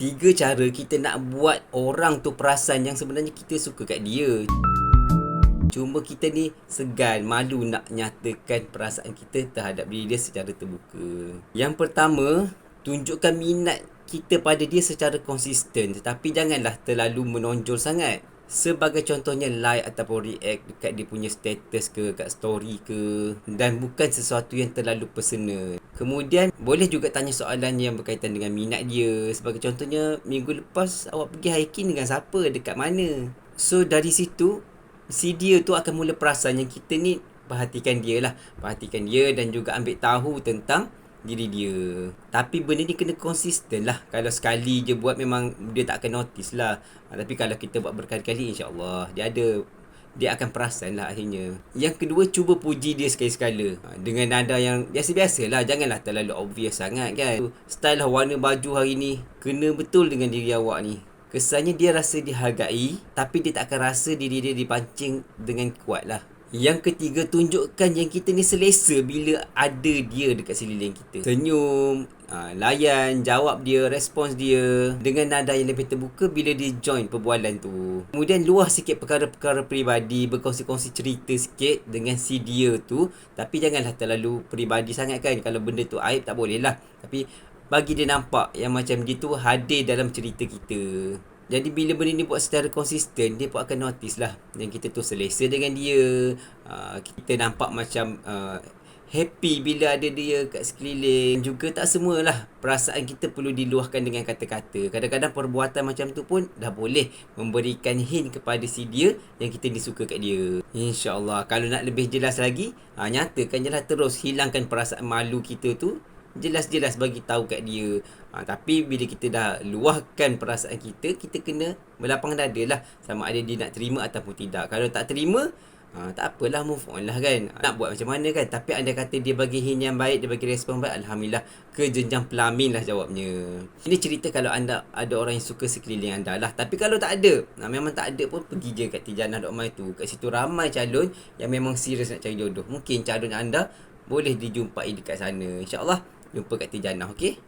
Tiga cara kita nak buat orang tu perasan yang sebenarnya kita suka kat dia. Cuma kita ni segan, malu nak nyatakan perasaan kita terhadap diri dia secara terbuka. Yang pertama, tunjukkan minat kita pada dia secara konsisten, tetapi janganlah terlalu menonjol sangat. Sebagai contohnya like ataupun react dekat dia punya status ke, kat story ke, dan bukan sesuatu yang terlalu personal. Kemudian boleh juga tanya soalan yang berkaitan dengan minat dia. Sebagai contohnya, minggu lepas awak pergi hiking dengan siapa, dekat mana. So dari situ si dia tu akan mula perasan yang kita ni perhatikan dia lah. Perhatikan dia dan juga ambil tahu tentang diri dia. Tapi benda ni kena konsisten lah. Kalau sekali je buat memang dia tak akan notice lah. Tapi kalau kita buat berkali-kali, insyaAllah dia akan perasan lah akhirnya. Yang kedua, cuba puji dia sekali-sekala. Dengan nada yang biasa-biasa lah. Janganlah terlalu obvious sangat kan. Style lah warna baju hari ni kena betul dengan diri awak ni. Kesannya dia rasa dihargai, tapi dia tak akan rasa diri dia dipancing dengan kuat lah. Yang ketiga, tunjukkan yang kita ni selesa bila ada dia dekat sekeliling kita. Senyum, layan, jawab dia, respons dia dengan nada yang lebih terbuka bila dia join perbualan tu. Kemudian luah sikit perkara-perkara peribadi, berkongsi-kongsi cerita sikit dengan si dia tu. Tapi janganlah terlalu peribadi sangat kan. Kalau benda tu aib tak boleh lah. Tapi bagi dia nampak yang macam dia tu hadir dalam cerita kita. Jadi bila benda ni buat secara konsisten, dia pun akan notice lah yang kita tu selesa dengan dia. Kita nampak macam happy bila ada dia kat sekeliling. Juga tak semualah perasaan kita perlu diluahkan dengan kata-kata. Kadang-kadang perbuatan macam tu pun dah boleh memberikan hint kepada si dia yang kita disuka kat dia. InsyaAllah. Kalau nak lebih jelas lagi, nyatakan je lah terus. Hilangkan perasaan malu kita tu. Jelas-jelas bagi tahu kat dia. Tapi bila kita dah luahkan perasaan kita, kita kena berlapang dada lah sama ada dia nak terima ataupun tidak. Kalau tak terima, tak apalah, move on lah kan. Nak buat macam mana kan. Tapi anda kata dia bagi hint yang baik, dia bagi respon baik, Alhamdulillah, ke jenjang pelamin lah jawabnya. Ini cerita kalau anda ada orang yang suka sekeliling anda lah. Tapi kalau tak ada, memang tak ada pun, pergi je kat Tijanah.my tu. Kat situ ramai calon yang memang serius nak cari jodoh. Mungkin calon anda boleh dijumpai dekat sana. InsyaAllah jumpa kat Tijanah, okey?